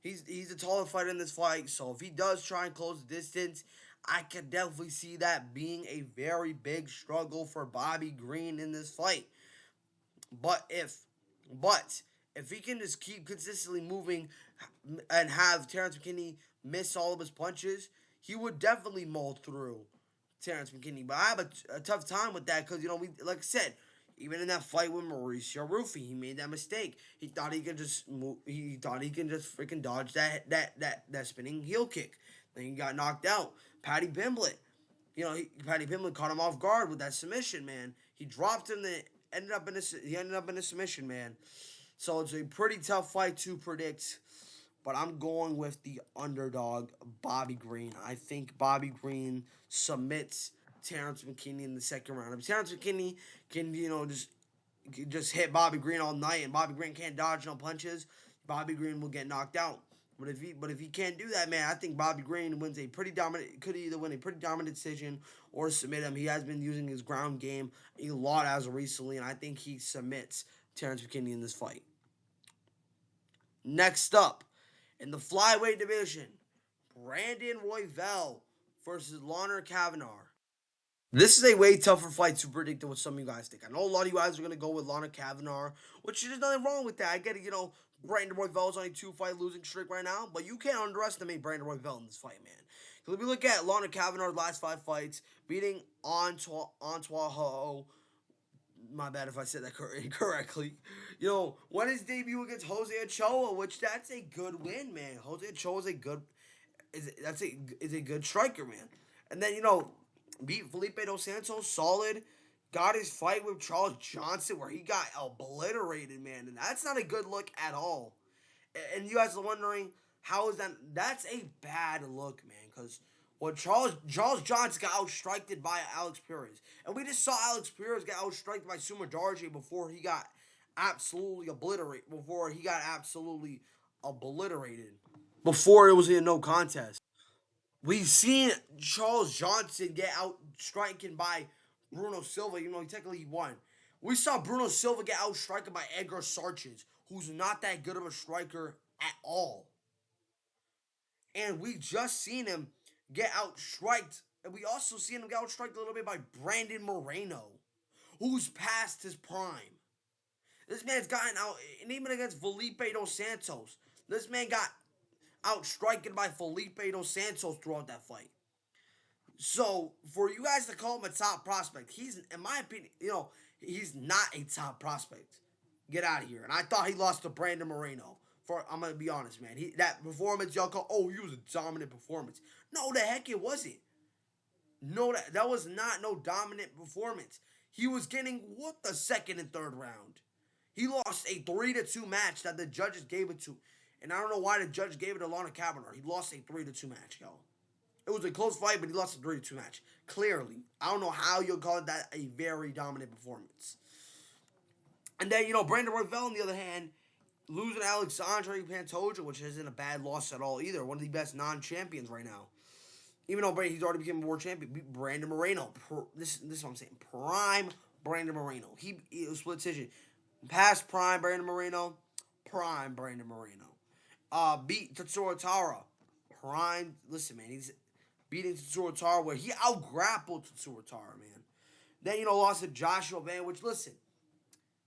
He's a taller fighter in this fight. So if he does try and close the distance, I could definitely see that being a very big struggle for Bobby Green in this fight. But if he can just keep consistently moving and have Terrance McKinney miss all of his punches, he would definitely mold through Terrance McKinney. But I have a tough time with that because we, like I said, even in that fight with Mauricio Rufy, he made that mistake. He thought he could just move. He thought he can just freaking dodge that spinning heel kick. Then he got knocked out. Paddy Pimblett, Paddy Pimblett caught him off guard with that submission, man. He dropped him. He ended up in a submission, man. So it's a pretty tough fight to predict. but I'm going with the underdog, Bobby Green. I think Bobby Green submits Terrance McKinney in the second round. If Terrance McKinney can, just hit Bobby Green all night, and Bobby Green can't dodge no punches, Bobby Green will get knocked out. But if he can't do that, man, I think Bobby Green wins a pretty dominant. Could either win a pretty dominant decision or submit him. He has been using his ground game a lot as of recently, and I think he submits Terrance McKinney in this fight. Next up, in the flyweight division, Brandon Royval versus Lawner Kavanagh. This is a way tougher fight to predict than what some of you guys think. I know a lot of you guys are going to go with Lawner Kavanagh, which there's nothing wrong with that. I get it, Brandon Royval's on a 2-fight losing streak right now, but you can't underestimate Brandon Royval in this fight, man. Because if you look at Lawner Kavanagh's last 5 fights, beating Antoine Ho, my bad if I said that incorrectly. Won his debut against Jose Ochoa, which that's a good win, man. Jose Ochoa is a good striker, man. And then beat Felipe Dos Santos, solid. Got his fight with Charles Johnson where he got obliterated, man, and that's not a good look at all. And you guys are wondering how is that? That's a bad look, man, because Charles Johnson got outstriked by Alex Perez, and we just saw Alex Perez get outstriked by Suma Darje before he got absolutely obliterated. Before it was a no contest. We've seen Charles Johnson get outstriken by Bruno Silva, even though he technically won. We saw Bruno Silva get outstriken by Edgar Sarches, who's not that good of a striker at all. And we just seen him get outstriked. And we also seen him get outstriked a little bit by Brandon Moreno, who's past his prime. This man's gotten out, and even against Felipe Dos Santos, this man got outstriken by Felipe Dos Santos throughout that fight. So for you guys to call him a top prospect, he's, in my opinion, he's not a top prospect. Get out of here. And I thought he lost to Brandon Moreno. I'm gonna be honest, man. That performance, y'all call, he was a dominant performance. No, the heck it wasn't. No, that was not no dominant performance. He was getting the second and third round. He lost a 3-2 match that the judges gave it to. And I don't know why the judge gave it to Lawner Kavanagh. He lost a 3-2 match, y'all. It was a close fight, but he lost a 3-2 match. Clearly. I don't know how you'll call that a very dominant performance. And then, Brandon Royval, on the other hand, losing Alexandre Pantoja, which isn't a bad loss at all either. One of the best non-champions right now. Even though he's already became a world champion. Beat Brandon Moreno. This is what I'm saying. Prime Brandon Moreno. He was split decision. Past prime Brandon Moreno. Prime Brandon Moreno. Beat Tatsuro Tara. Prime. Listen, man. He's beating Tatsuro Tara where he out-grappled Tatsuro Tara, man. Then, lost to Joshua Van, which, listen.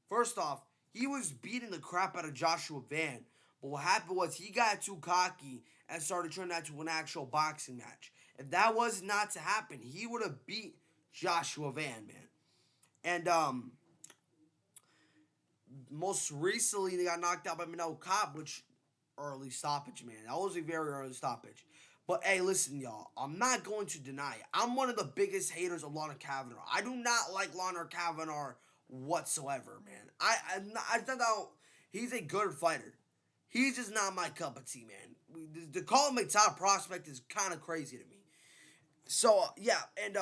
First off, he was beating the crap out of Joshua Van. But what happened was he got too cocky and started turning that to an actual boxing match. If that was not to happen, he would have beat Joshua Van, man. And most recently, they got knocked out by Manel Cobb, which early stoppage, man. That was a very early stoppage. But hey, listen, y'all. I'm not going to deny it. I'm one of the biggest haters of Lawner Kavanagh. I do not like Lawner Kavanagh whatsoever, man. I thought he's a good fighter. He's just not my cup of tea, man. To call him a top prospect is kind of crazy to me. So yeah, and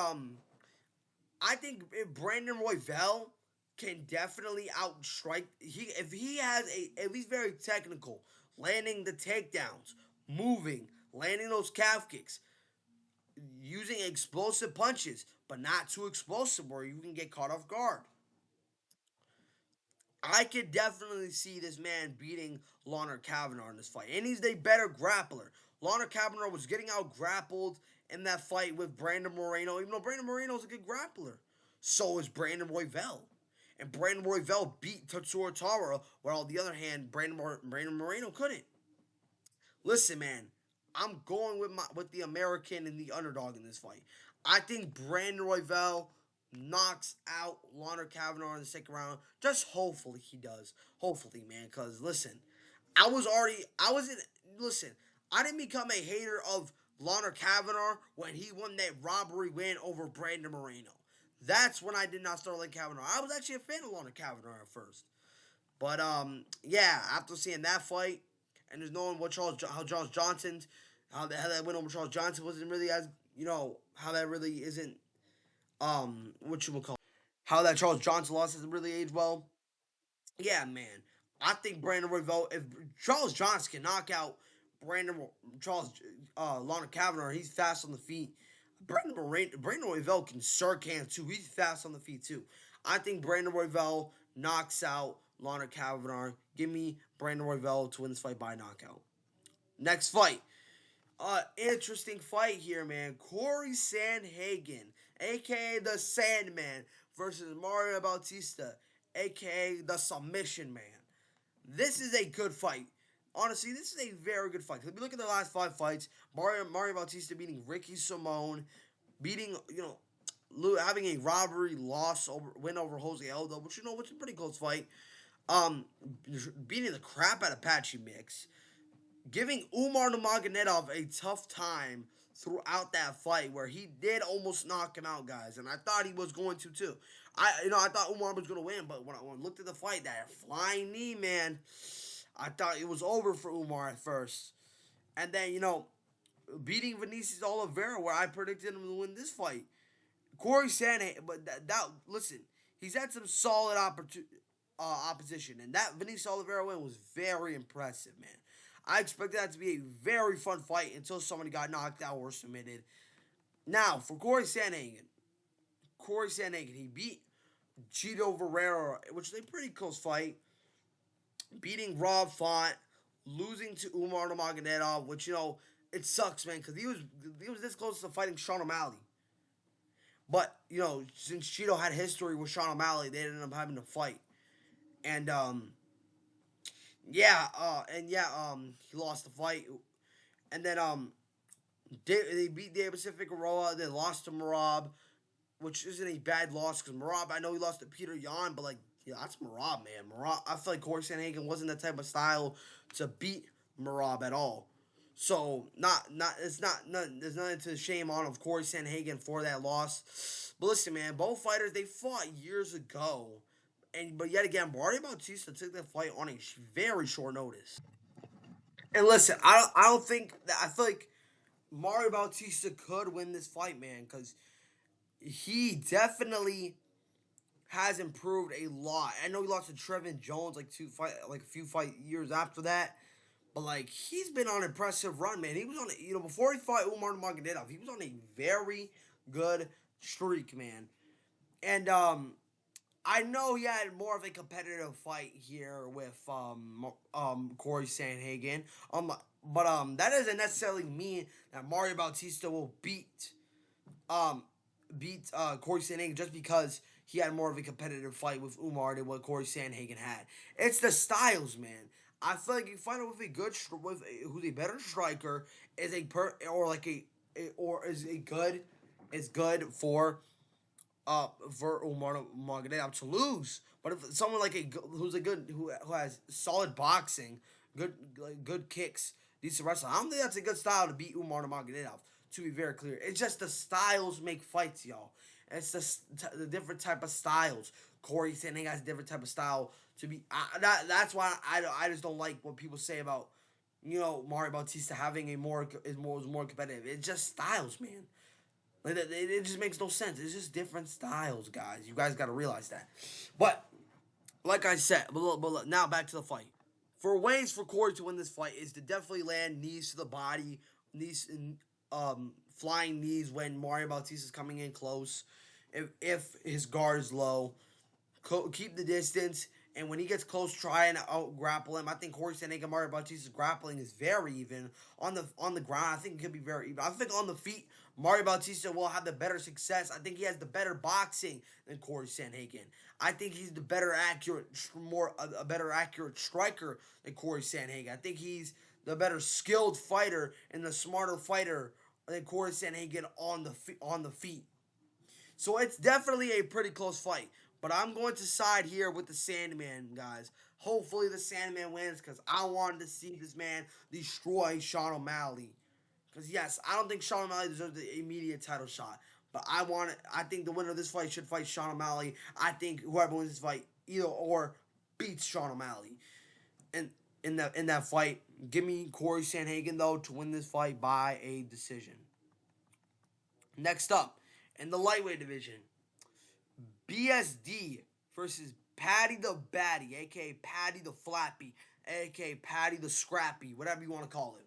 I think if Brandon Royval can definitely outstrike if he has at least very technical, landing the takedowns, moving, landing those calf kicks, using explosive punches, but not too explosive where you can get caught off guard. I could definitely see this man beating Lawner Kavanagh in this fight. And he's a better grappler. Lawner Kavanagh was getting out grappled in that fight with Brandon Moreno, even though Brandon Moreno is a good grappler. So is Brandon Royval. And Brandon Royval beat Tatsuro Tara, while on the other hand, Brandon Moreno couldn't. Listen, man, I'm going with the American and the underdog in this fight. I think Brandon Royval knocks out Lawner Kavanagh in the second round. Just hopefully he does. Hopefully, man. Because, listen, listen, I didn't become a hater of Lawner Kavanagh when he won that robbery win over Brandon Moreno. That's when I did not start liking Kavanagh. I was actually a fan of Lawner Kavanagh at first. But, yeah, after seeing that fight, and there's knowing how Charles Johnson's how that win over Charles Johnson wasn't really as how that really isn't what you would call how that Charles Johnson loss hasn't really aged well. Yeah, man. I think Brandon Royval, if Charles Johnson can knock out Brandon Charles Lana Kavanagh, he's fast on the feet. Brandon Royval can circ hand too. He's fast on the feet too. I think Brandon Royval knocks out Lana Kavanagh. Give me Brandon Royval to win this fight by knockout. Next fight. Interesting fight here, man. Corey Sandhagen, aka the Sandman, versus Mario Bautista, aka the Submission Man. This is a good fight. Honestly, this is a very good fight. If you look at the last 5 fights, Mario Bautista beating Ricky Simone, beating having a robbery win over Jose Aldo, which was a pretty close fight. Beating the crap out of Patchy Mix, giving Umar Nurmagomedov a tough time throughout that fight, where he did almost knock him out, guys, and I thought he was going to too. I thought Umar was going to win, but when I looked at the fight, that flying knee, man, I thought it was over for Umar at first, and then beating Vinicius Oliveira, where I predicted him to win this fight. Corey Sandhagen, but listen, he's had some solid opposition, and that Vinicius Oliveira win was very impressive, man. I expected that to be a very fun fight until somebody got knocked out or submitted. Now, for Corey Sandhagen, he beat Chito Vera, which is a pretty close fight, beating Rob Font, losing to Umar Nurmagomedov, which, it sucks, man, because he was this close to fighting Sean O'Malley. But, since Chito had history with Sean O'Malley, they ended up having to fight. And, he lost the fight, and then they beat Davis Figueroa. They lost to Marab, which isn't a bad loss because Marab. I know he lost to Peter Yan, but that's Marab, man. Marab. I feel like Corey Sandhagen wasn't that type of style to beat Marab at all. So there's nothing to shame on of Corey Sandhagen for that loss. But listen, man, both fighters they fought years ago. But yet again, Mario Bautista took that fight on a very short notice. And listen, I don't think that I feel like Mario Bautista could win this fight, man, because he definitely has improved a lot. I know he lost to Trevin Jones a few fight years after that, but he's been on an impressive run, man. He was on before he fought Umar Nurmagomedov, he was on a very good streak, man. And I know he had more of a competitive fight here with Corey Sandhagen. But that doesn't necessarily mean that Mario Bautista will beat Corey Sandhagen just because he had more of a competitive fight with Umar than what Corey Sandhagen had. It's the styles, man. I feel like you find out with a good who's a better striker is good for Umar Nurmagomedov to lose. But if someone who has solid boxing, good kicks, decent wrestling, I don't think that's a good style to beat Umar Nurmagomedov. To be very clear, it's just the styles make fights, y'all. It's the different type of styles. Corey Sandhagen has a different type of style to be. That's why I just don't like what people say about Mario Bautista having more competitive. It's just styles, man. It just makes no sense. It's just different styles, guys. You guys got to realize that. But like I said, but now back to the fight. For ways for Corey to win this fight is to definitely land knees to the body, flying knees when Mario Bautista is coming in close. If his guard is low, keep the distance. And when he gets close, try and out grapple him. I think Corey Sandhagen, Mario Bautista's grappling is very even on the ground. I think it could be very even. I think on the feet, Mario Bautista will have the better success. I think he has the better boxing than Corey Sandhagen. I think he's the better accurate striker than Corey Sandhagen. I think he's the better skilled fighter and the smarter fighter than Corey Sandhagen on the feet. So it's definitely a pretty close fight. But I'm going to side here with the Sandman, guys. Hopefully the Sandman wins because I wanted to see this man destroy Sean O'Malley. Because, yes, I don't think Sean O'Malley deserves the immediate title shot. But I think the winner of this fight should fight Sean O'Malley. I think whoever wins this fight either or beats Sean O'Malley in that fight. Give me Corey Sandhagen, though, to win this fight by a decision. Next up, in the lightweight division, BSD versus Patty the Batty, a.k.a. Patty the Flappy, a.k.a. Patty the Scrappy, whatever you want to call it.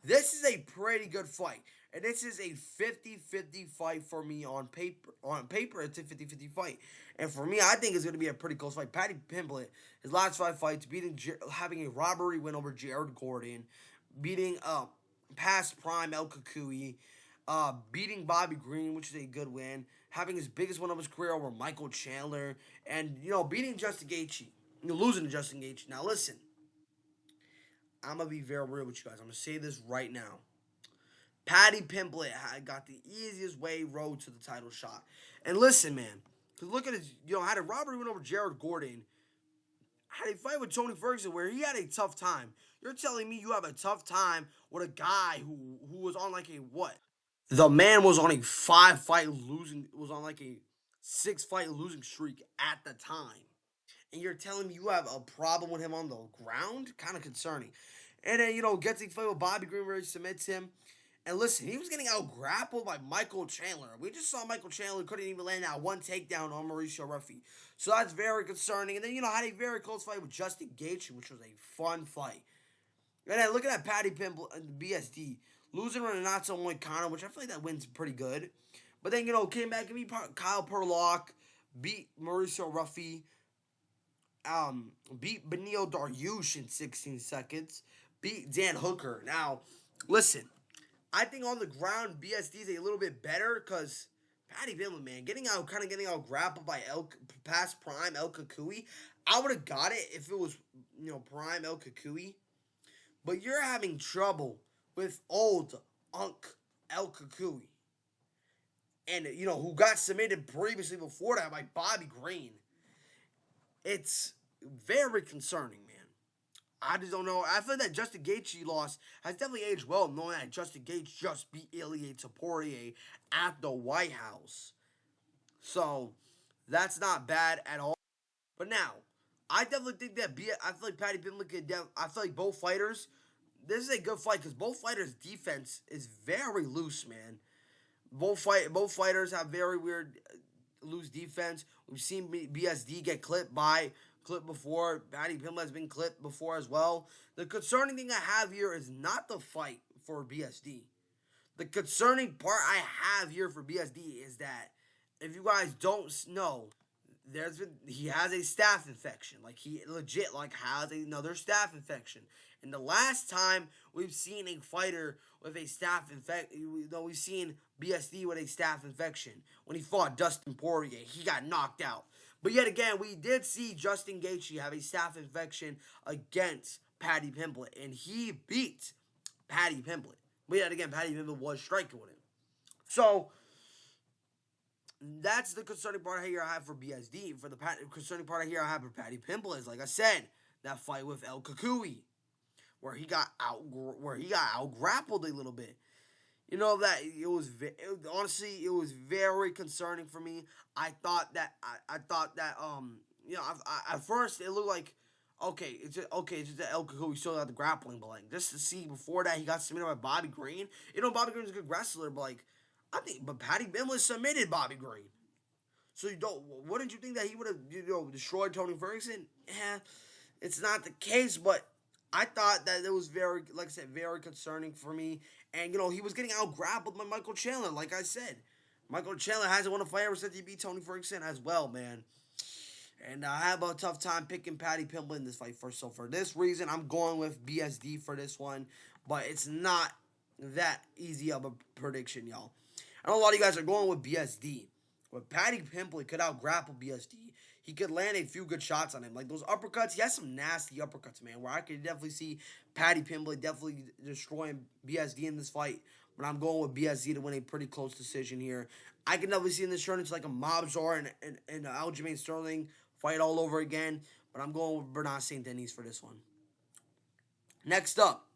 This is a pretty good fight. And this is a 50-50 fight for me on paper. On paper, it's a 50-50 fight. And for me, I think it's going to be a pretty close fight. Paddy Pimblett, his last 5 fights, having a robbery win over Jared Gordon, beating past prime El Kukui, beating Bobby Green, which is a good win, having his biggest win of his career over Michael Chandler, and, beating Justin Gaethje, losing to Justin Gaethje. Now, listen, I'm going to be very real with you guys. I'm going to say this right now. Paddy Pimblett got the easiest road to the title shot. And listen, man, because look at his, had a robbery win over Jared Gordon, had a fight with Tony Ferguson where he had a tough time. You're telling me you have a tough time with a guy who was on like a what? The man was on a 5-fight losing, was on like a 6-fight losing streak at the time. And you're telling me you have a problem with him on the ground? Kind of concerning. And then, gets a fight with Bobby Green where he submits him. And listen, he was getting out grappled by Michael Chandler. We just saw Michael Chandler couldn't even land that one takedown on Mauricio Ruffy. So that's very concerning. And then, had a very close fight with Justin Gaethje, which was a fun fight. And then look at that Paddy Pimble and BSD. Losing on a not so one Conor, which I feel like that win's pretty good. But then, came back and beat Kyle Perlock, beat Mauricio Ruffy, beat Benil Dariush in 16 seconds, beat Dan Hooker. Now, listen, I think on the ground, BSD is a little bit better because Paddy Pimblett, man, getting out grappled by past prime El Kukui. I would have got it if it was, prime El Kukui. But you're having trouble with old Unk El Kukui. And, who got submitted previously before that by Bobby Green. It's very concerning, man. I just don't know. I feel that Justin Gaethje loss has definitely aged well, knowing that Justin Gaethje just beat Ilia Topuria at the White House. So, that's not bad at all. But now, I definitely think that I feel like Paddy Pimblett I feel like both fighters, this is a good fight because both fighters' defense is very loose, man. Both fighters have very weird loose defense. We've seen BSD get clipped before. Paddy Pimblett has been clipped before as well. The concerning thing I have here is not the fight for BSD. The concerning part I have here for BSD is that if you guys don't know, he has a staph infection. Like he legit has another staph infection. And the last time we've seen a fighter with a staph infection, we've seen BSD with a staph infection when he fought Dustin Poirier, he got knocked out. But yet again, we did see Justin Gaethje have a staph infection against Paddy Pimblett, and he beat Paddy Pimblett. But yet again, Paddy Pimblett was striking with him. So that's the concerning part here I have for BSD. For the concerning part here I have for Paddy Pimblett is, like I said, that fight with El Kukui, where he got out grappled a little bit. That honestly it was very concerning for me. I thought that at first it looked like it's just that El Kukui still got the grappling, but just to see before that he got submitted by Bobby Green. Bobby Green's a good wrestler, but but Paddy Pimblett submitted Bobby Green. So wouldn't you think that he would have destroyed Tony Ferguson? Yeah, it's not the case, but I thought that it was very, like I said, very concerning for me. And, he was getting out grappled by Michael Chandler, like I said. Michael Chandler hasn't won a fight ever since he beat Tony Ferguson as well, man. And I have a tough time picking Paddy Pimblett in this fight first. So for this reason, I'm going with BSD for this one. But it's not that easy of a prediction, y'all. I know a lot of you guys are going with BSD. But Paddy Pimblett could out grapple BSD. He could land a few good shots on him. Like those uppercuts, he has some nasty uppercuts, man, where I could definitely see Paddy Pimblett definitely destroying BSD in this fight. But I'm going with BSD to win a pretty close decision here. I can definitely see in this turn it's like a Mobzar and Aljamain Sterling fight all over again. But I'm going with Bernard St. Denis for this one. Next up,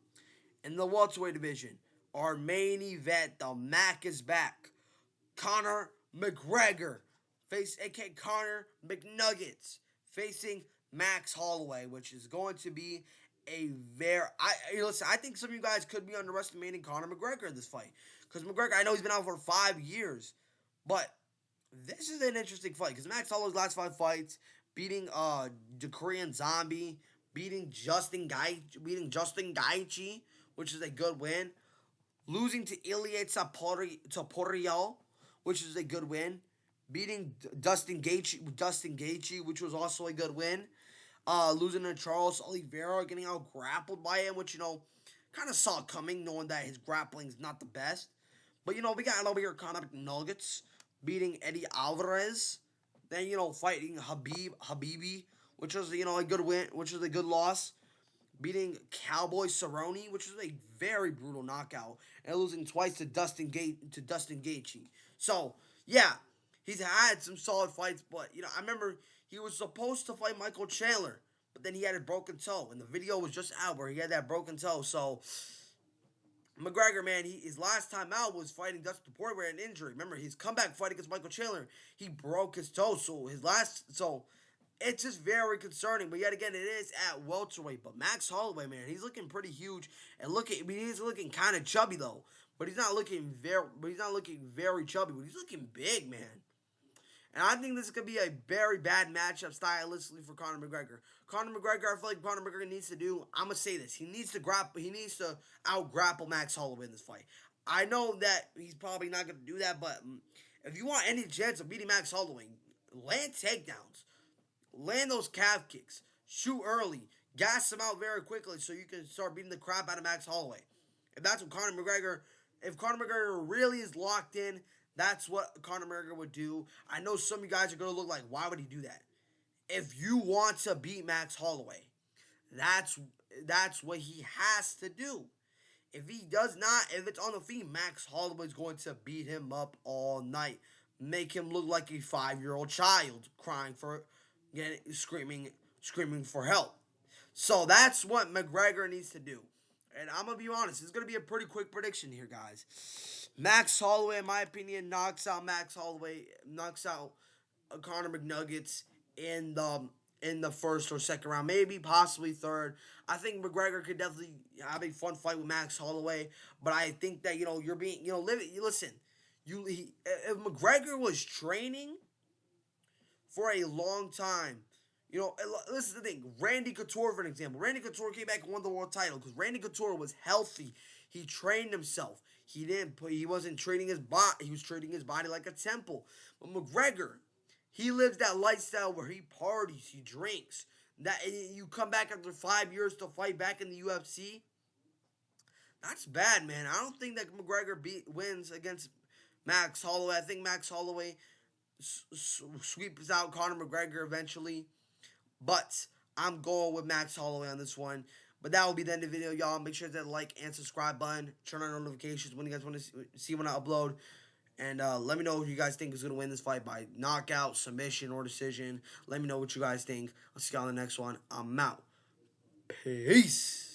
in the welterweight division, our main event, the Mac is back. Conor McGregor, aka Conor McNuggets, facing Max Holloway, which is going to be a very listen. I think some of you guys could be underestimating Conor McGregor in this fight because McGregor, I know he's been out for 5 years, but this is an interesting fight because Max Holloway's last 5 fights, beating the Korean Zombie, beating Justin Gaethje, which is a good win, losing to Ilia Topuria, which is a good win, beating Dustin Gaethje, which was also a good win, losing to Charles Oliveira, getting out grappled by him, which kind of saw coming, knowing that his grappling is not the best. But we got over here Conor McNuggets beating Eddie Alvarez, then fighting Habibi, which was a good win, which was a good loss, beating Cowboy Cerrone, which was a very brutal knockout, and losing twice to Dustin Gaethje. So yeah, he's had some solid fights, but I remember he was supposed to fight Michael Chandler, but then he had a broken toe, and the video was just out where he had that broken toe. So McGregor, man, his last time out was fighting Dustin Poirier with an injury. Remember, his comeback fight against Michael Chandler, he broke his toe. So it's just very concerning. But yet again, it is at welterweight. But Max Holloway, man, he's looking pretty huge. And he's looking kind of chubby though. But he's not looking very chubby. But he's looking big, man. And I think this is going to be a very bad matchup stylistically for Conor McGregor. Conor McGregor, I feel like Conor McGregor needs to do, I'm going to say this, he needs to out-grapple Max Holloway in this fight. I know that he's probably not going to do that, but if you want any chance of beating Max Holloway, land takedowns, land those calf kicks, shoot early, gas him out very quickly so you can start beating the crap out of Max Holloway. If Conor McGregor really is locked in, that's what Conor McGregor would do. I know some of you guys are going to look like, why would he do that? If you want to beat Max Holloway, that's what he has to do. If he does not, if it's on the feet, Max Holloway is going to beat him up all night. Make him look like a 5-year-old child screaming for help. So that's what McGregor needs to do. And I'm going to be honest, it's going to be a pretty quick prediction here, guys. Max Holloway, in my opinion, knocks out Conor McNuggets in the first or second round, maybe possibly third. I think McGregor could definitely have a fun fight with Max Holloway, but I think that you're being listen, if McGregor was training for a long time. This is the thing. Randy Couture, for an example. Randy Couture came back and won the world title because Randy Couture was healthy. He trained himself. He wasn't treating his body. He was treating his body like a temple. But McGregor, he lives that lifestyle where he parties, he drinks. That you come back after 5 years to fight back in the UFC. That's bad, man. I don't think that McGregor wins against Max Holloway. I think Max Holloway sweeps out Conor McGregor eventually. But I'm going with Max Holloway on this one. But that will be the end of the video, y'all. Make sure to like and subscribe button. Turn on notifications when you guys want to see when I upload. And let me know who you guys think is going to win this fight by knockout, submission, or decision. Let me know what you guys think. I'll see you on the next one. I'm out. Peace.